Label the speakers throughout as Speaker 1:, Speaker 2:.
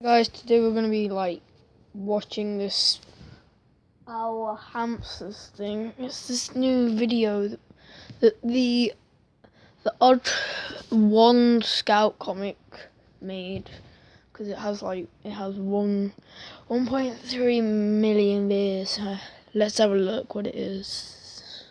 Speaker 1: Guys, today we're gonna be watching this our Hampsters thing. It's this new video that the odd one Scout comic made, because it has 1.3 million views. Let's have a look what it is.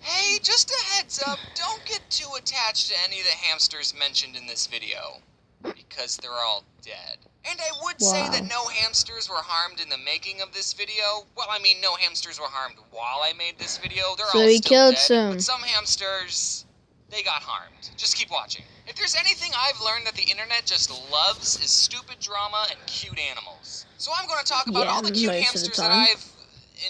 Speaker 2: Hey, just a heads up, don't get too attached to any of the hamsters mentioned in this video, because they're all dead. And I would say that no hamsters were harmed in the making of this video. Well, I mean, no hamsters were harmed while I made this video. They're all still dead, but some hamsters, they got harmed. Just keep watching. If there's anything I've learned that the internet just loves is stupid drama and cute animals. So I'm going to talk about all the cute hamsters that I've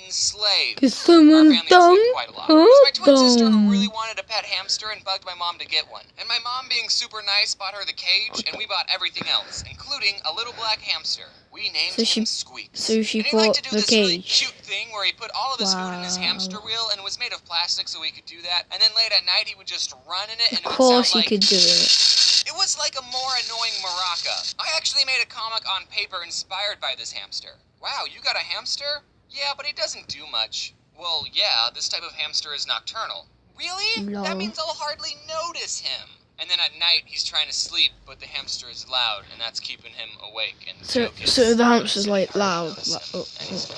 Speaker 2: enslaved.
Speaker 1: Cause someone's dumb.
Speaker 2: Quite a lot. It was my twin sister who really wanted a pet hamster and bugged my mom to get one. And my mom, being super nice, bought her the cage, and we bought everything else, including a little black hamster. We named him Squeaks.
Speaker 1: So she
Speaker 2: and he liked to do this really cute thing where he put all of his food in his hamster wheel, and it was made of plastic, so he could do that. And then late at night, he would just run in it, and it would sound like...
Speaker 1: Of course he could do it.
Speaker 2: It was like a more annoying maraca. I actually made a comic on paper inspired by this hamster. Wow, you got a hamster? Yeah, but he doesn't do much. Well, yeah, this type of hamster is nocturnal. Really?
Speaker 1: No.
Speaker 2: That means I'll hardly notice him. And then at night, he's trying to sleep, but the hamster is loud, and that's keeping him awake. And
Speaker 1: so the hamster's loud.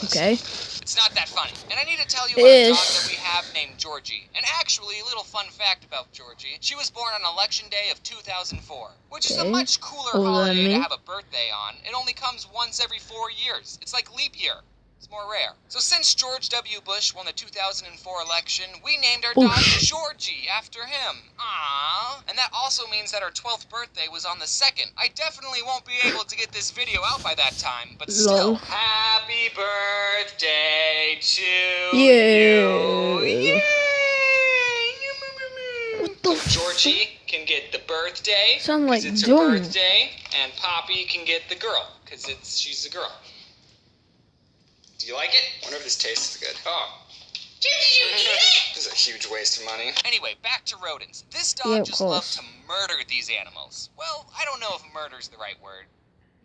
Speaker 1: Okay.
Speaker 2: It's not that funny. And I need to tell you about a dog that we have named Georgie. And actually, a little fun fact about Georgie. She was born on election day of 2004, which is a much cooler holiday to have a birthday on. It only comes once every 4 years. It's like leap year. It's more rare. So since George W. Bush won the 2004 election, we named our dog Georgie after him. Aww. And that also means that our 12th birthday was on the 2nd. I definitely won't be able to get this video out by that time, but still. Happy birthday to you. Yay!
Speaker 1: What the
Speaker 2: So Georgie can get the birthday,
Speaker 1: sound like
Speaker 2: it's her birthday, and Poppy can get the girl, because she's a girl. Do you like it? I wonder if this tastes good. Oh. Did you eat it? This is a huge waste of money. Anyway, back to rodents. This dog just loves to murder these animals. Well, I don't know if murder's the right word.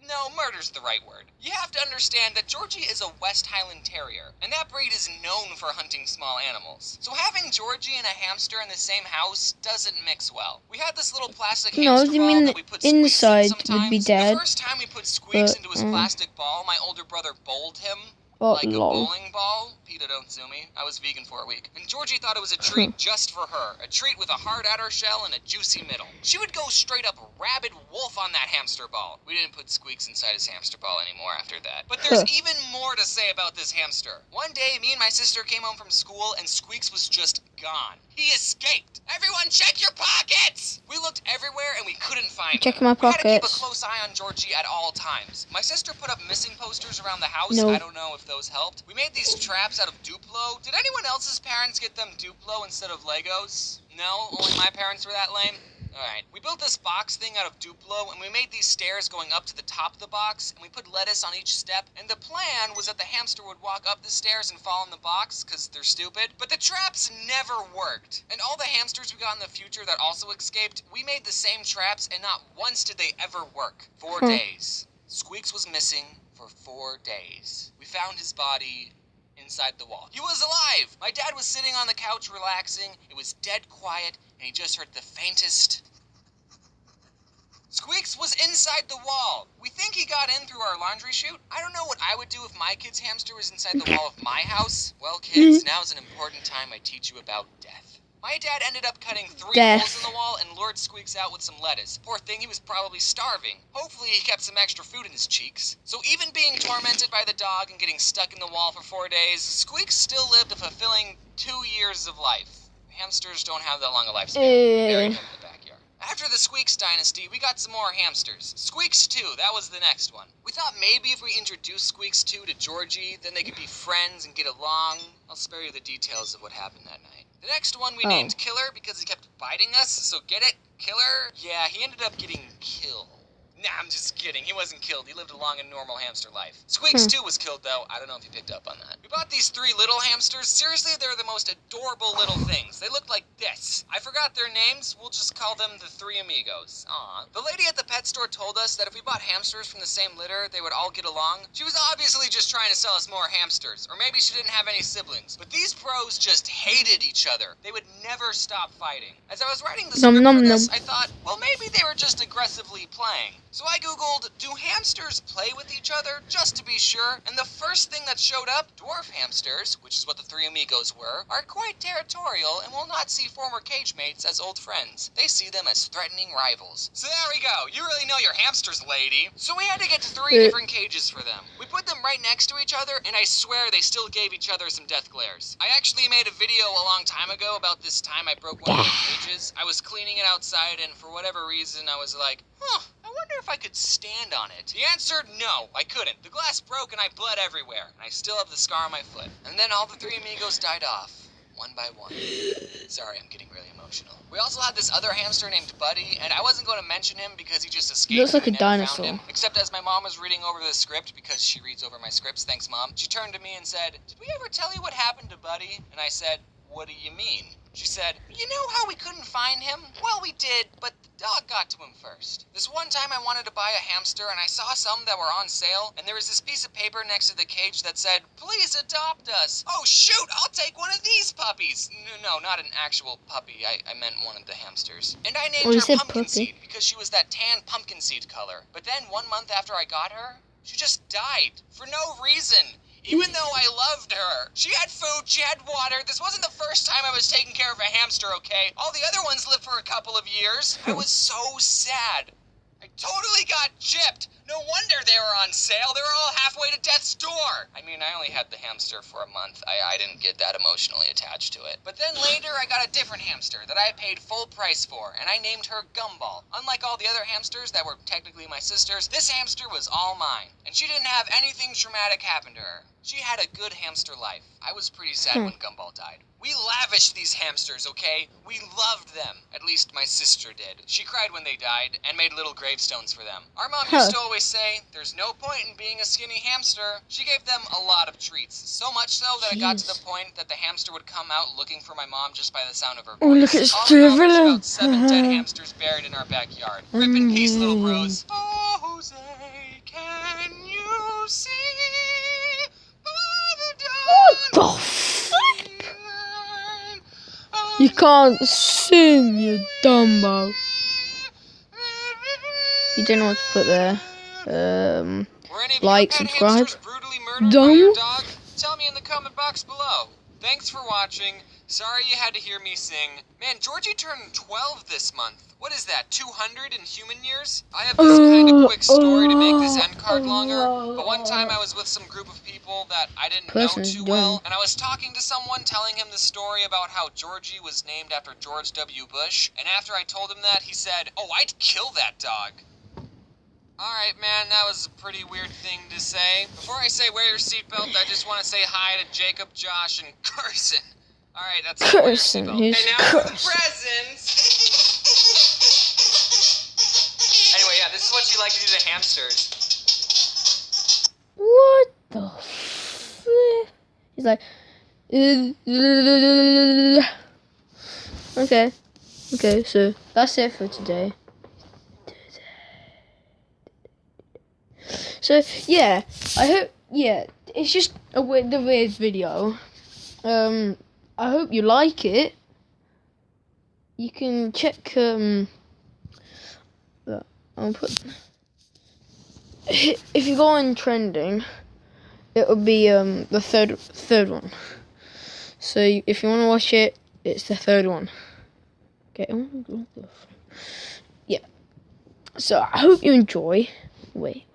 Speaker 2: No, murder's the right word. You have to understand that Georgie is a West Highland Terrier, and that breed is known for hunting small animals. So having Georgie and a hamster in the same house doesn't mix well. We had this little plastic hamster ball that we put
Speaker 1: inside
Speaker 2: Squeaks in
Speaker 1: would be
Speaker 2: sometimes.
Speaker 1: dead.
Speaker 2: The first time we put Squeaks into his plastic ball, my older brother bowled him. Like a bowling ball? PETA, don't sue me. I was vegan for a week. And Georgie thought it was a treat just for her. A treat with a hard outer shell and a juicy middle. She would go straight up rabid wolf on that hamster ball. We didn't put Squeaks inside his hamster ball anymore after that. But there's even more to say about this hamster. One day, me and my sister came home from school and Squeaks was just gone. He escaped. Everyone check your pockets! We looked everywhere and we couldn't find him.
Speaker 1: Check my pockets.
Speaker 2: We had to keep a close eye on Georgie at all times. My sister put up missing posters around the house. I don't know if those helped. We made these traps out of Duplo. Did anyone else's parents get them Duplo instead of Legos? No? Only my parents were that lame? Alright, we built this box thing out of Duplo, and we made these stairs going up to the top of the box, and we put lettuce on each step, and the plan was that the hamster would walk up the stairs and fall in the box, because they're stupid, but the traps never worked. And all the hamsters we got in the future that also escaped, we made the same traps, and not once did they ever work. 4 days. Squeaks was missing for 4 days. We found his body inside the wall. He was alive! My dad was sitting on the couch relaxing, it was dead quiet, and he just heard the faintest... Squeaks was inside the wall! We think he got in through our laundry chute. I don't know what I would do if my kid's hamster was inside the wall of my house. Well, kids, now's an important time I teach you about death. My dad ended up cutting 3 holes in the wall and lured Squeaks out with some lettuce. Poor thing, he was probably starving. Hopefully he kept some extra food in his cheeks. So even being tormented by the dog and getting stuck in the wall for 4 days, Squeaks still lived a fulfilling 2 years of life. Hamsters don't have that long a lifespan. Buried him in the backyard. After the Squeaks dynasty, we got some more hamsters. Squeaks 2, that was the next one. We thought maybe if we introduced Squeaks 2 to Georgie, then they could be friends and get along. I'll spare you the details of what happened that night. The next one we named Killer because he kept biting us, so get it? Killer? Yeah, he ended up getting killed. Nah, I'm just kidding. He wasn't killed. He lived a long and normal hamster life. Squeaks too was killed though. I don't know if you picked up on that. We bought these 3 little hamsters. Seriously, they're the most adorable little things. They look like this. I forgot their names. We'll just call them the 3 amigos. Aw. The lady at the pet store told us that if we bought hamsters from the same litter, they would all get along. She was obviously just trying to sell us more hamsters. Or maybe she didn't have any siblings. But these pros just hated each other. They would never stop fighting. As I was writing the script for this, I thought, well, maybe they were just aggressively playing. So I googled, do hamsters play with each other? Just to be sure. And the first thing that showed up, dwarf hamsters, which is what the 3 amigos were, are quite territorial and will not see former cage mates as old friends. They see them as threatening rivals. So there we go. You really know your hamsters, lady. So we had to get 3 different cages for them. We put them right next to each other, and I swear they still gave each other some death glares. I actually made a video a long time ago about this time I broke one of their cages. I was cleaning it outside, and for whatever reason, I was like, I wonder if I could stand on it. He answered, no, I couldn't. The glass broke and I bled everywhere, and I still have the scar on my foot. And then all the 3 amigos died off, one by one. Sorry, I'm getting really emotional. We also had this other hamster named Buddy, and I wasn't going to mention him because he just escaped.
Speaker 1: Looks like a
Speaker 2: never
Speaker 1: dinosaur.
Speaker 2: Found him. Except as my mom was reading over the script, because she reads over my scripts, thanks Mom, she turned to me and said, did we ever tell you what happened to Buddy? And I said, what do you mean? She said, you know how we couldn't find him? Well, we did, but the dog got to him first. This one time I wanted to buy a hamster, and I saw some that were on sale, and there was this piece of paper next to the cage that said, please adopt us. Oh, shoot, I'll take one of these puppies. No, not an actual puppy. I meant one of the hamsters. And I named her Pumpkin Seed because she was that tan pumpkin seed color. But then 1 month after I got her, she just died for no reason. Even though I loved her. She had food, she had water. This wasn't the first time I was taking care of a hamster, okay? All the other ones lived for a couple of years. I was so sad. I totally got gypped. No wonder they were on sale. They were all halfway to death's door. I mean, I only had the hamster for a month. I didn't get that emotionally attached to it. But then later, I got a different hamster that I paid full price for, and I named her Gumball. Unlike all the other hamsters that were technically my sister's, this hamster was all mine. And she didn't have anything traumatic happen to her. She had a good hamster life. I was pretty sad when Gumball died. We lavished these hamsters, okay? We loved them. At least my sister did. She cried when they died and made little gravestones for them. Our mom used to always say, there's no point in being a skinny hamster. She gave them a lot of treats. So much so that it got to the point that the hamster would come out looking for my mom just by the sound of her voice.
Speaker 1: Oh, look at
Speaker 2: All in all, there's about 7 dead hamsters buried in our backyard. Rip in peace, little bros. Oh, Jose, can you see?
Speaker 1: What the flip? You can't sing, you dumbo. You don't know what to put there. Like, subscribe. Dumb.
Speaker 2: Tell me in the comment box below. Thanks for watching. Sorry you had to hear me sing. Man, Georgie turned 12 this month. What is that, 200 in human years? I have this kind of quick story to make this end card longer, but one time I was with some group of people that I didn't know too well, and I was talking to someone telling him the story about how Georgie was named after George W. Bush, and after I told him that, he said, oh, I'd kill that dog. Alright, man, that was a pretty weird thing to say. Before I say wear your seatbelt, I just want to say hi to Jacob, Josh, and Carson. Alright, that's
Speaker 1: Carson.
Speaker 2: And now for the presents. Anyway, yeah, this is what you like to do to hamsters.
Speaker 1: What the flip? He's like, okay, so that's it for today. So yeah, I hope it's just the weird video. I hope you like it. You can check I'll put if you go on trending, it will be the third one. So if you want to watch it, it's the third one. Okay. Yeah. So I hope you enjoy. Wait.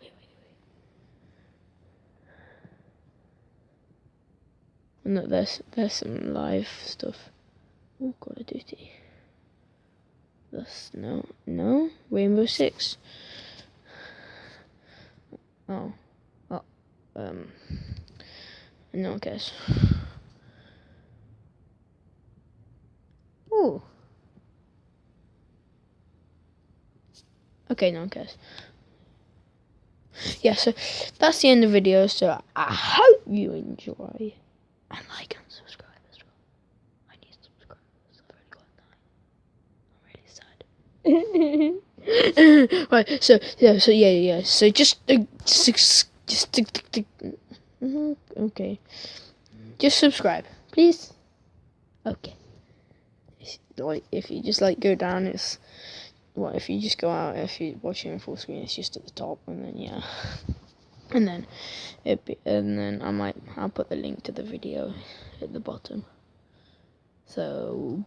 Speaker 1: No, there's some live stuff. Oh, Call of Duty. That's no Rainbow Six. Oh, no one cares. Ooh. Okay, no one cares. yeah, so that's the end of the video. So I hope you enjoy, and like and subscribe as well. I need subscribers. I've only got 9. I'm really sad. Right, so yeah. So just okay. Just subscribe, please. Okay. Like if you just like go down, it's if you just go out, if you're watching in full screen, it's just at the top, and then yeah, and then I'll put the link to the video at the bottom. So.